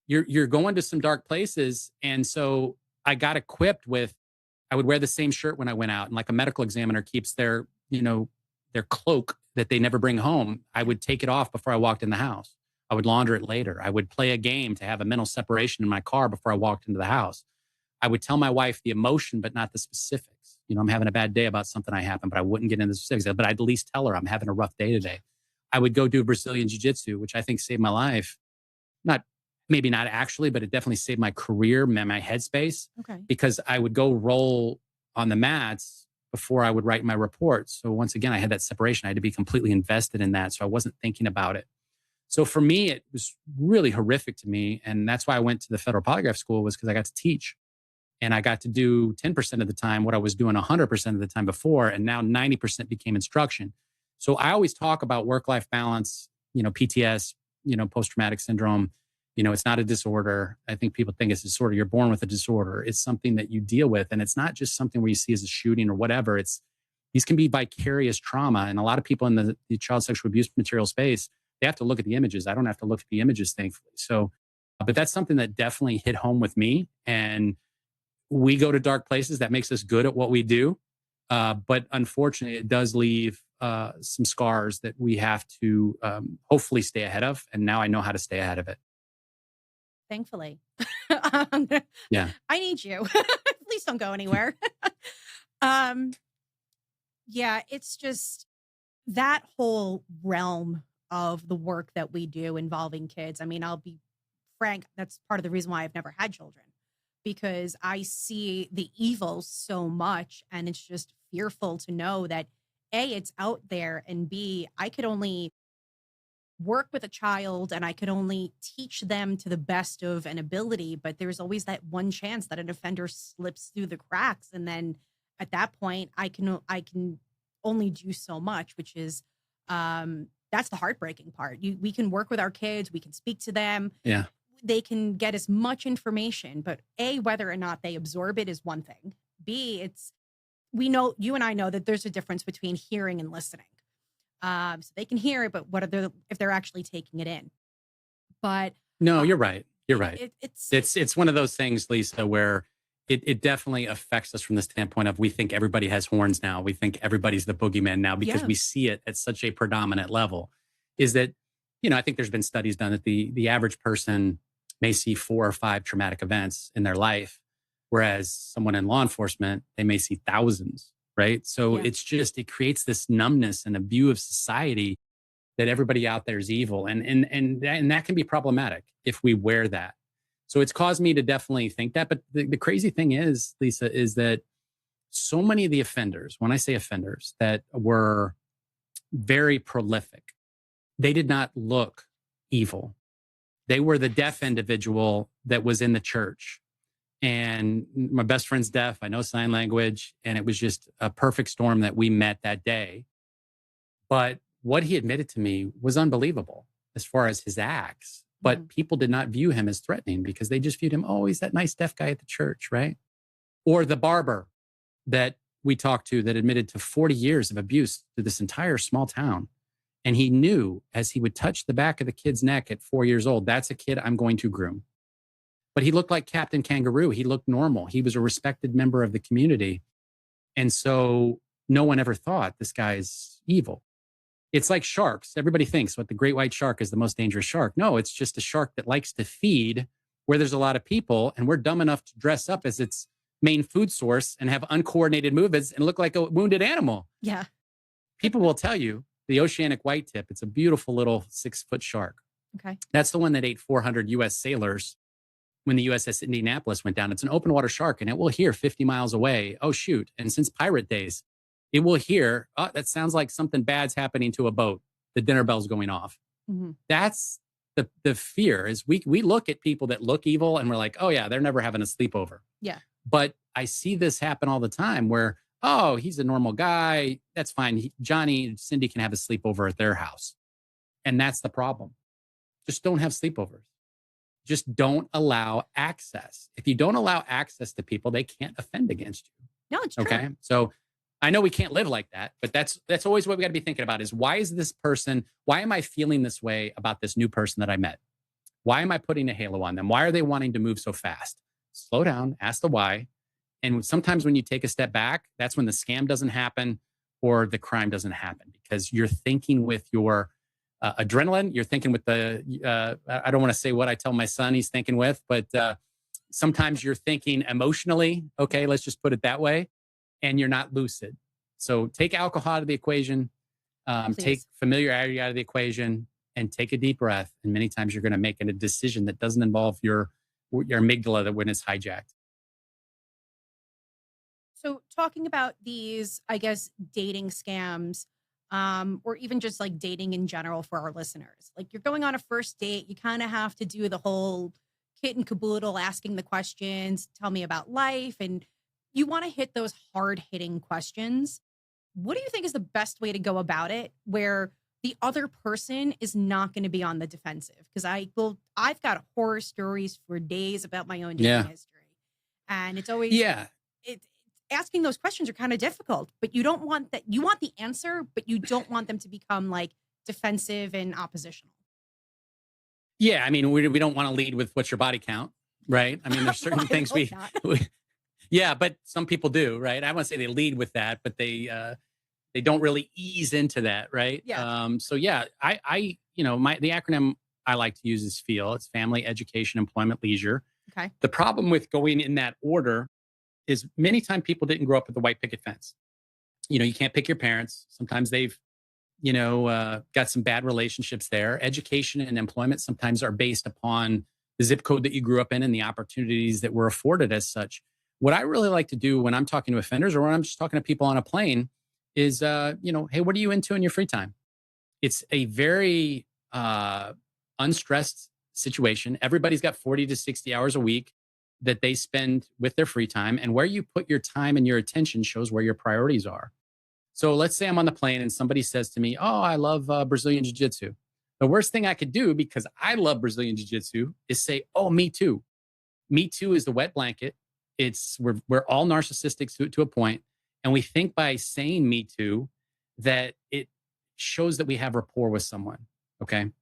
You're going to some dark places. And so I got equipped with, I would wear the same shirt when I went out, and like a medical examiner keeps their cloak that they never bring home. I would take it off before I walked in the house. I would launder it later. I would play a game to have a mental separation in my car before I walked into the house. I would tell my wife the emotion, but not the specifics. I'm having a bad day about something I happened, but I wouldn't get into the specifics. But I'd at least tell her I'm having a rough day today. I would go do Brazilian jiu-jitsu, which I think saved my life. Maybe not actually, but it definitely saved my career, my headspace, Okay. because I would go roll on the mats before I would write my reports. So once again, I had that separation. I had to be completely invested in that. So I wasn't thinking about it. So for me, it was really horrific to me. And that's why I went to the federal polygraph school, was because I got to teach. And I got to do 10% of the time what I was doing 100% of the time before. And now 90% became instruction. So I always talk about work-life balance, PTS, post-traumatic syndrome. It's not a disorder. I think people think it's a disorder. You're born with a disorder. It's something that you deal with. And it's not just something where you see as a shooting or whatever. These can be vicarious trauma. And a lot of people in the child sexual abuse material space, they have to look at the images. I don't have to look at the images, thankfully. So, but that's something that definitely hit home with me. And we go to dark places. That makes us good at what we do. But unfortunately, it does leave some scars that we have to hopefully stay ahead of. And now I know how to stay ahead of it. Thankfully. Yeah. I need you. Please don't go anywhere. Yeah, it's just that whole realm of the work that we do involving kids. I mean, I'll be frank, that's part of the reason why I've never had children, because I see the evil so much, and it's just fearful to know that A, it's out there, and B, I could only work with a child and I could only teach them to the best of an ability, but there's always that one chance that an offender slips through the cracks. And then at that point, I can only do so much, which is, that's the heartbreaking part. We can work with our kids. We can speak to them. Yeah. They can get as much information, but A, whether or not they absorb it is one thing. B, we know, you and I know that there's a difference between hearing and listening. So they can hear it, but if they're actually taking it in? But no, you're right. You're right. It's one of those things, Lisa, where it definitely affects us from the standpoint of we think everybody has horns now. We think everybody's the boogeyman now because we see it at such a predominant level. Is that, I think there's been studies done that the average person may see 4 or 5 traumatic events in their life, whereas someone in law enforcement, they may see thousands. Right. So it creates this numbness and a view of society that everybody out there is evil. And that can be problematic if we wear that. So it's caused me to definitely think that. But the crazy thing is, Lisa, is that so many of the offenders, when I say offenders, that were very prolific, they did not look evil. They were the deaf individual that was in the church. And my best friend's deaf. I know sign language. And it was just a perfect storm that we met that day. But what he admitted to me was unbelievable as far as his acts. But people did not view him as threatening because they just viewed him, oh, he's that nice deaf guy at the church, right? Or the barber that we talked to that admitted to 40 years of abuse to this entire small town. And he knew as he would touch the back of the kid's neck at 4 years old, that's a kid I'm going to groom. But he looked like Captain Kangaroo. He looked normal. He was a respected member of the community. And so no one ever thought this guy's evil. It's like sharks. Everybody thinks what the great white shark is the most dangerous shark. No, it's just a shark that likes to feed where there's a lot of people. And we're dumb enough to dress up as its main food source and have uncoordinated movements and look like a wounded animal. Yeah. People will tell you the oceanic white tip, it's a beautiful little 6-foot shark. Okay. That's the one that ate 400 U.S. sailors when the USS Indianapolis went down. It's an open water shark and it will hear 50 miles away. Oh, shoot. And since pirate days, it will hear, oh, that sounds like something bad's happening to a boat. The dinner bell's going off. Mm-hmm. That's the fear is we look at people that look evil and we're like, oh yeah, they're never having a sleepover. Yeah. But I see this happen all the time where, oh, he's a normal guy. That's fine. Johnny and Cindy can have a sleepover at their house. And that's the problem. Just don't have sleepovers. Just don't allow access. If you don't allow access to people, they can't offend against you. No, it's true. Okay. So I know we can't live like that, but that's always what we got to be thinking about is why am I feeling this way about this new person that I met? Why am I putting a halo on them? Why are they wanting to move so fast? Slow down, ask the why. And sometimes when you take a step back, that's when the scam doesn't happen or the crime doesn't happen because you're thinking with your adrenaline. You're thinking with I don't want to say what I tell my son he's thinking with, but Sometimes you're thinking emotionally. Okay, let's just put it that way. And you're not lucid. So take alcohol out of the equation, take Please. familiarity out of the equation, and take a deep breath. And many times you're going to make a decision that doesn't involve your amygdala that when it's hijacked. So talking about these, I guess, dating scams, or even just like dating in general for our listeners, like you're going on a first date, you kind of have to do the whole kit and caboodle, asking the questions, tell me about life, and you want to hit those hard hitting questions. What do you think is the best way to go about it where the other person is not going to be on the defensive? Because I've got horror stories for days about my own dating Yeah. history. And it's always Yeah. it asking those questions are kind of difficult, but you don't want that. You want the answer, but you don't want them to become like defensive and oppositional. Yeah. I mean, we don't want to lead with what's your body count, right? I mean, there's certain I things hope not. yeah, but some people do, right? I won't say they lead with that, but they don't really ease into that, right? Yeah. So yeah, the acronym I like to use is FEEL. It's family, education, employment, leisure. Okay. The problem with going in that order is many times people didn't grow up with the white picket fence. You can't pick your parents. Sometimes they've, got some bad relationships there. Education and employment sometimes are based upon the zip code that you grew up in and the opportunities that were afforded as such. What I really like to do when I'm talking to offenders or when I'm just talking to people on a plane is, hey, what are you into in your free time? It's a very unstressed situation. Everybody's got 40 to 60 hours a week that they spend with their free time. And where you put your time and your attention shows where your priorities are. So let's say I'm on the plane and somebody says to me, oh, I love Brazilian Jiu Jitsu. The worst thing I could do because I love Brazilian Jiu Jitsu is say, oh, me too. Me too is the wet blanket. We're all narcissistic to a point, and we think by saying me too that it shows that we have rapport with someone. Okay,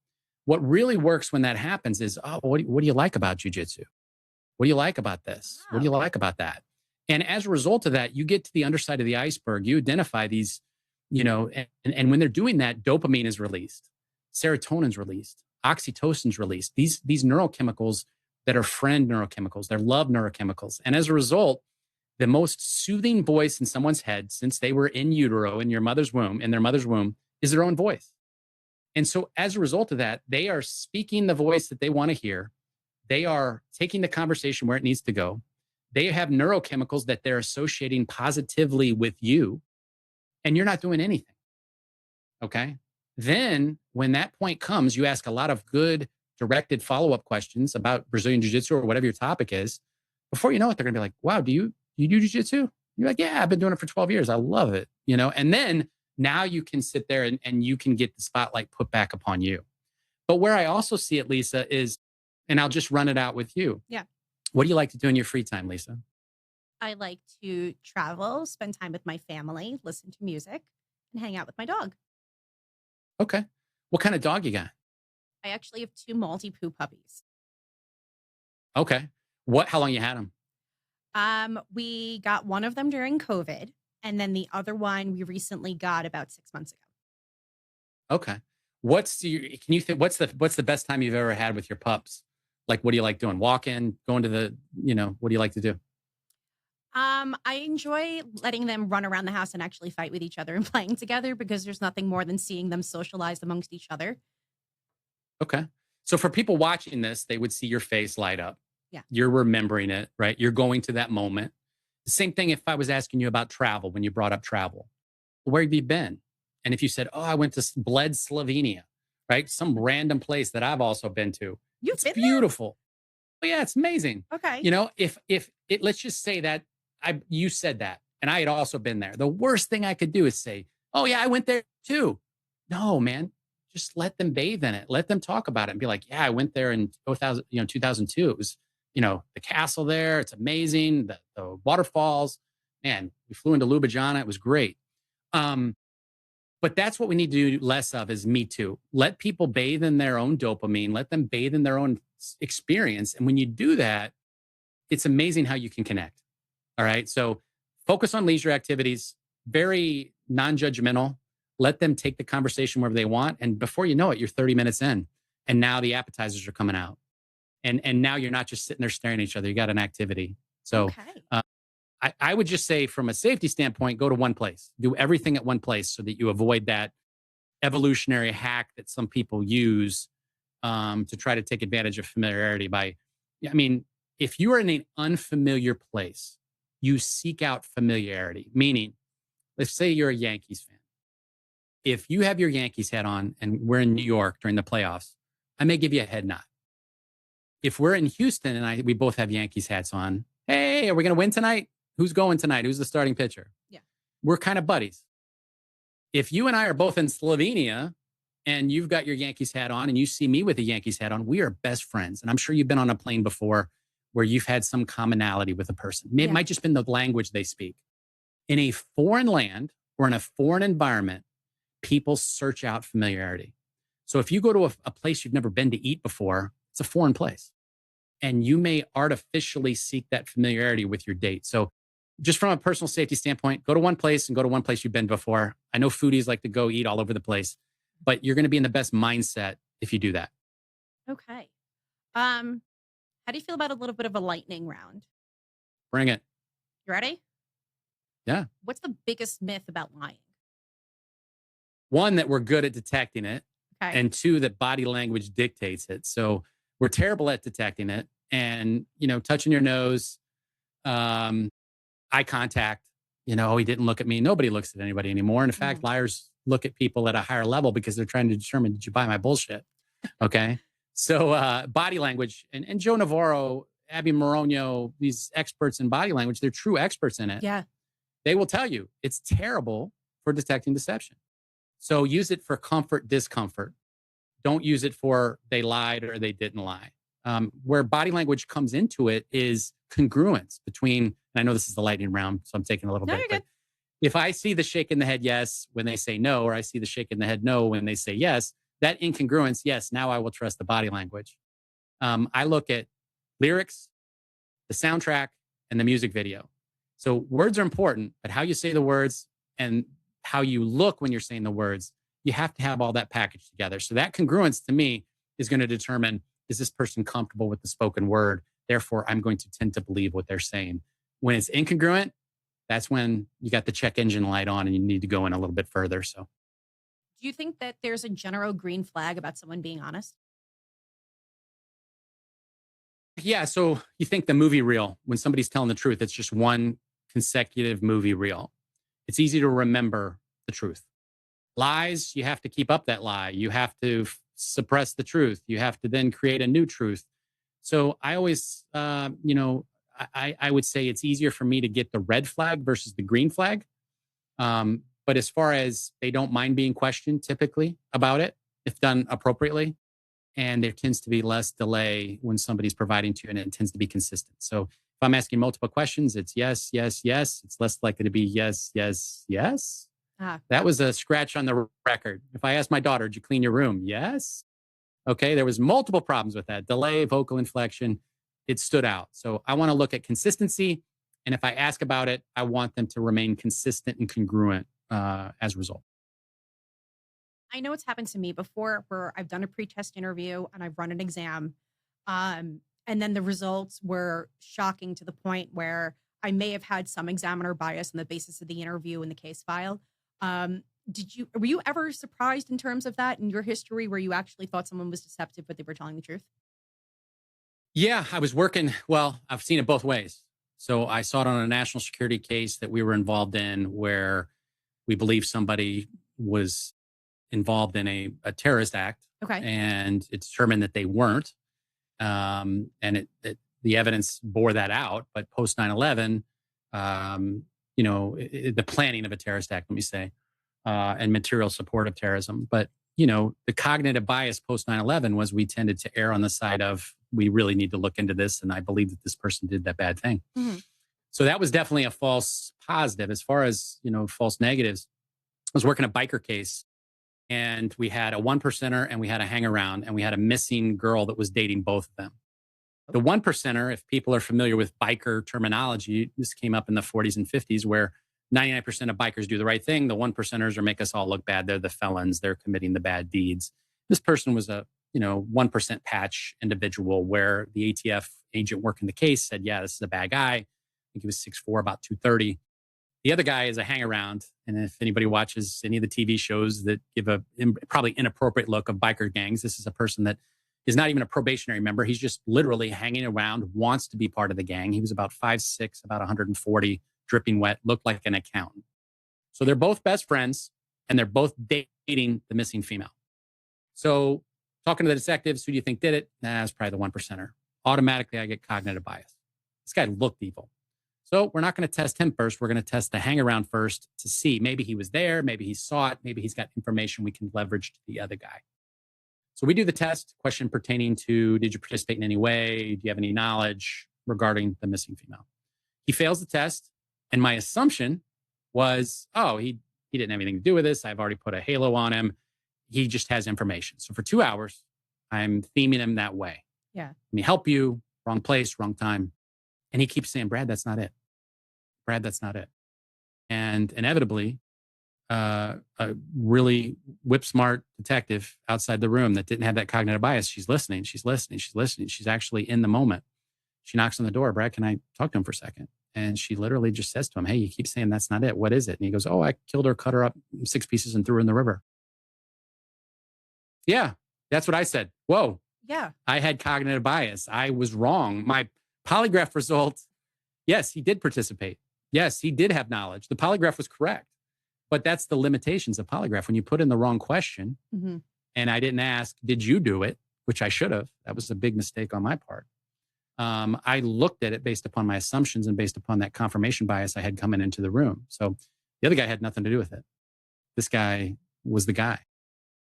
what really works when that happens is, oh, what do you like about jujitsu? What do you like about this? What do you Okay. like about that? And as a result of that, you get to the underside of the iceberg. You identify these, and when they're doing that, dopamine is released, serotonin's released, oxytocin's released. These neurochemicals that are friend neurochemicals, they're love neurochemicals. And as a result, the most soothing voice in someone's head since they were in utero in their mother's womb, is their own voice. And so as a result of that, they are speaking the voice that they want to hear. They are taking the conversation where it needs to go. They have neurochemicals that they're associating positively with you, and you're not doing anything. Okay. Then when that point comes, you ask a lot of good directed follow-up questions about Brazilian Jiu-Jitsu or whatever your topic is. Before you know it, they're going to be like, wow, do you do Jiu-Jitsu? You're like, yeah, I've been doing it for 12 years. I love it. And then now you can sit there and you can get the spotlight put back upon you. But where I also see it, Lisa, is, and I'll just run it out with you. Yeah. What do you like to do in your free time, Lisa? I like to travel, spend time with my family, listen to music, and hang out with my dog. Okay. What kind of dog you got? I actually have two Maltipoo puppies. Okay. How long you had them? We got one of them during COVID, and then the other one we recently got about 6 months ago. Okay. What's the best time you've ever had with your pups? Like, what do you like doing? Walking, going to what do you like to do? I enjoy letting them run around the house and actually fight with each other and playing together because there's nothing more than seeing them socialize amongst each other. Okay. So for people watching this, they would see your face light up. Yeah. You're remembering it, right? You're going to that moment. The same thing if I was asking you about travel when you brought up travel. Where have you been? And if you said, oh, I went to Bled, Slovenia, right? Some random place that I've also been to. You've It's been beautiful. Oh, yeah, it's amazing. there? Okay. If it, let's just say that you said that and I had also been there. The worst thing I could do is say, oh yeah, I went there too. No, man, just let them bathe in it. Let them talk about it and be like, yeah, I went there in 2002. It was, the castle there. It's amazing. The waterfalls, man, we flew into Ljubljana. It was great. But that's what we need to do less of is me too. Let people bathe in their own dopamine. Let them bathe in their own experience. And when you do that, it's amazing how you can connect. All right. So focus on leisure activities, very non-judgmental. Let them take the conversation wherever they want. And before you know it, you're 30 minutes in. And now the appetizers are coming out. And now you're not just sitting there staring at each other. You got an activity. So Okay. I would just say from a safety standpoint, go to one place. Do everything at one place so that you avoid that evolutionary hack that some people use to try to take advantage of familiarity by, I mean, if you are in an unfamiliar place, you seek out familiarity, meaning, let's say you're a Yankees fan. If you have your Yankees hat on and we're in New York during the playoffs, I may give you a head nod. If we're in Houston and we both have Yankees hats on, hey, are we going to win tonight? Who's going tonight? Who's the starting pitcher? Yeah. We're kind of buddies. If you and I are both in Slovenia and you've got your Yankees hat on and you see me with a Yankees hat on, we are best friends. And I'm sure you've been on a plane before where you've had some commonality with a person. It might just been the language they speak. In a foreign land or in a foreign environment, people search out familiarity. So if you go to a place you've never been to eat before, it's a foreign place. And you may artificially seek that familiarity with your date. So just from a personal safety standpoint, go to one place and go to one place you've been before. I know foodies like to go eat all over the place, but you're going to be in the best mindset if you do that. Okay. How do you feel about a little bit of a lightning round? Bring it. You ready? Yeah. What's the biggest myth about lying? One, that we're good at detecting it. Okay. And two, that body language dictates it. So we're terrible at detecting it. And, touching your nose, eye contact, oh, he didn't look at me. Nobody looks at anybody anymore. And in fact, liars look at people at a higher level because they're trying to determine, did you buy my bullshit? Okay. So body language and Joe Navarro, Abby Moronio, these experts in body language, they're true experts in it. Yeah. They will tell you it's terrible for detecting deception. So use it for comfort, discomfort. Don't use it for they lied or they didn't lie. Where body language comes into it is congruence between, and I know this is the lightning round, so I'm taking a little bit. You're but good. if I see the shake in the head, yes, when they say no, or I see the shake in the head, no, when they say yes, that incongruence, yes, now I will trust the body language. I look at lyrics, the soundtrack, and the music video. So words are important, but how you say the words and how you look when you're saying the words, you have to have all that packaged together. So that congruence to me is going to determine, is this person comfortable with the spoken word? Therefore, I'm going to tend to believe what they're saying. When it's incongruent, that's when you got the check engine light on and you need to go in a little bit further. So Do you think that there's a general green flag about someone being honest? yeah, so you think the movie reel, when somebody's telling the truth, it's just one consecutive movie reel. It's easy to remember the truth. Lies, you have to keep up that lie. You have to suppress the truth. You have to then create a new truth. So I always, I would say it's easier for me to get the red flag versus the green flag. But as far as they don't mind being questioned typically about it, if done appropriately, and there tends to be less delay when somebody's providing to you, and it tends to be consistent. So if I'm asking multiple questions, it's yes, yes, yes. It's less likely to be yes, yes, yes. That was a scratch on the record. If I asked my daughter, did you clean your room? Yes. Okay. There was multiple problems with that. Delay, vocal inflection. It stood out. So I want to look at consistency. And if I ask about it, I want them to remain consistent and congruent as a result. I know it's happened to me before where I've done a pre-test interview and I've run an exam. And then the results were shocking to the point where I may have had some examiner bias on the basis of the interview in the case file. Were you ever surprised in terms of that in your history where you actually thought someone was deceptive, but they were telling the truth? Yeah, I was working. Well, I've seen it both ways. So I saw it on a national security case that we were involved in where we believe somebody was involved in a terrorist act. Okay. And it determined that they weren't. And the evidence bore that out. But post 9/11, the planning of a terrorist act, let me say, and material support of terrorism. But, the cognitive bias post 9/11 was we tended to err on the side of, we really need to look into this. And I believe that this person did that bad thing. Mm-hmm. So that was definitely a false positive. As far as, false negatives, I was working a biker case and we had a 1%er and we had a hang around and we had a missing girl that was dating both of them. The 1%er, if people are familiar with biker terminology, this came up in the 40s and 50s where 99% of bikers do the right thing. The 1%ers make us all look bad. They're the felons. They're committing the bad deeds. This person was a 1% patch individual where the ATF agent working the case said, yeah, this is a bad guy. I think he was 6'4", about 230. The other guy is a hang around. And if anybody watches any of the TV shows that give a probably inappropriate look of biker gangs, this is a person that is not even a probationary member. He's just literally hanging around, wants to be part of the gang. He was about 5'6", about 140, dripping wet, looked like an accountant. So they're both best friends and they're both dating the missing female. So talking to the detectives, who do you think did it? It's probably the 1%er. Automatically, I get cognitive bias. This guy looked evil. So we're not going to test him first. We're going to test the hang around first to see maybe he was there, maybe he saw it, maybe he's got information we can leverage to the other guy. So we do the test, question pertaining to, did you participate in any way? Do you have any knowledge regarding the missing female? He fails the test. And my assumption was, he didn't have anything to do with this. I've already put a halo on him. He just has information. So for 2 hours, I'm theming him that way. Yeah. Let me help you. Wrong place, wrong time. And he keeps saying, Brad, that's not it. Brad, that's not it. And inevitably, a really whip-smart detective outside the room that didn't have that cognitive bias, she's listening. She's actually in the moment. She knocks on the door. Brad, can I talk to him for a second? And she literally just says to him, hey, you keep saying that's not it. What is it? And he goes, I killed her, cut her up in 6 pieces and threw her in the river. Yeah, that's what I said. Whoa. Yeah. I had cognitive bias. I was wrong. My polygraph result, yes, he did participate. Yes, he did have knowledge. The polygraph was correct. But that's the limitations of polygraph. When you put in the wrong question, and I didn't ask, did you do it? Which I should have. That was a big mistake on my part. I looked at it based upon my assumptions and based upon that confirmation bias I had coming into the room. So the other guy had nothing to do with it. This guy was the guy.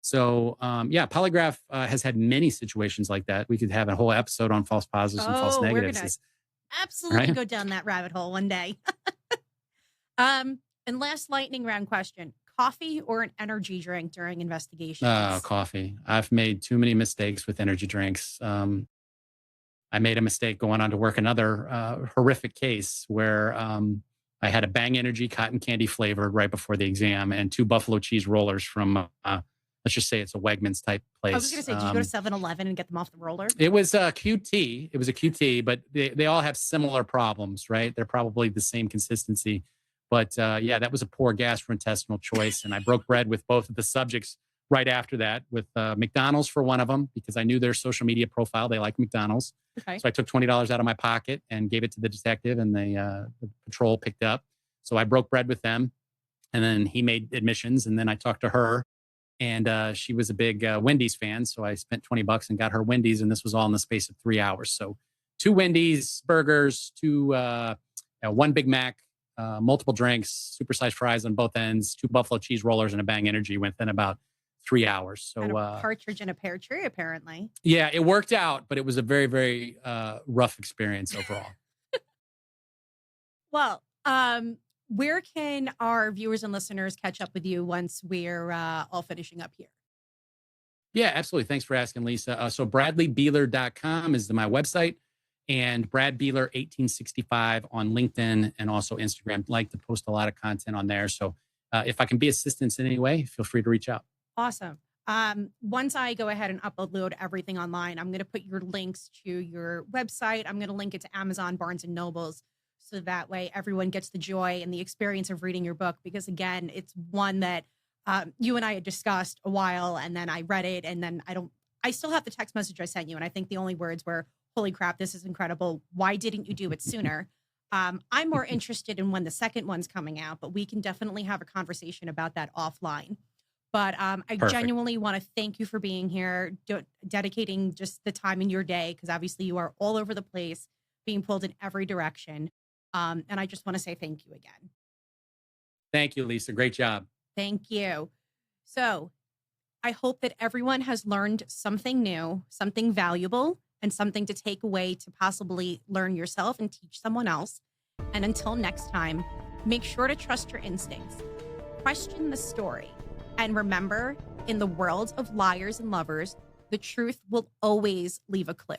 So polygraph has had many situations like that. We could have a whole episode on false positives and false negatives. We're gonna absolutely go down that rabbit hole one day. And last lightning round question: coffee or an energy drink during investigations? Coffee. I've made too many mistakes with energy drinks. I made a mistake going on to work another horrific case where I had a Bang Energy cotton candy flavored right before the exam and 2 buffalo cheese rollers from, let's just say it's a Wegmans type place. I was going to say, did you go to 7-Eleven and get them off the roller? It was a QT. It was a QT, but they all have similar problems, right? They're probably the same consistency. But that was a poor gastrointestinal choice. And I broke bread with both of the subjects right after that with McDonald's for one of them, because I knew their social media profile. They like McDonald's. Okay. So I took $20 out of my pocket and gave it to the detective, and the patrol picked up. So I broke bread with them. And then he made admissions. And then I talked to her. And she was a big Wendy's fan. So I spent $20 and got her Wendy's. And this was all in the space of 3 hours. So 2 Wendy's burgers, 1 Big Mac, multiple drinks, supersized fries on both ends, 2 buffalo cheese rollers, and a Bang Energy within about 3 hours. So and a partridge in a pear tree, apparently. Yeah, it worked out, but it was a very, very rough experience overall. Well, where can our viewers and listeners catch up with you once we're all finishing up here? Yeah, absolutely. Thanks for asking, Lisa. So bradleybeeler.com is my website, and Brad Beeler 1865 on LinkedIn and also Instagram. I'd like to post a lot of content on there. So if I can be assistance in any way, feel free to reach out. Awesome. Once I go ahead and upload everything online, I'm going to put your links to your website. I'm going to link it to Amazon, Barnes and Nobles, so that way everyone gets the joy and the experience of reading your book. Because again, it's one that you and I had discussed a while, and then I read it, and then I still have the text message I sent you. And I think the only words were, holy crap, this is incredible. Why didn't you do it sooner? I'm more interested in when the second one's coming out, but we can definitely have a conversation about that offline. But I genuinely want to thank you for being here, dedicating just the time in your day, because obviously you are all over the place, being pulled in every direction. And I just want to say thank you again. Thank you, Lisa. Great job. Thank you. So I hope that everyone has learned something new, something valuable, and something to take away to possibly learn yourself and teach someone else. And until next time, make sure to trust your instincts. Question the story. And remember, in the world of liars and lovers, the truth will always leave a clue.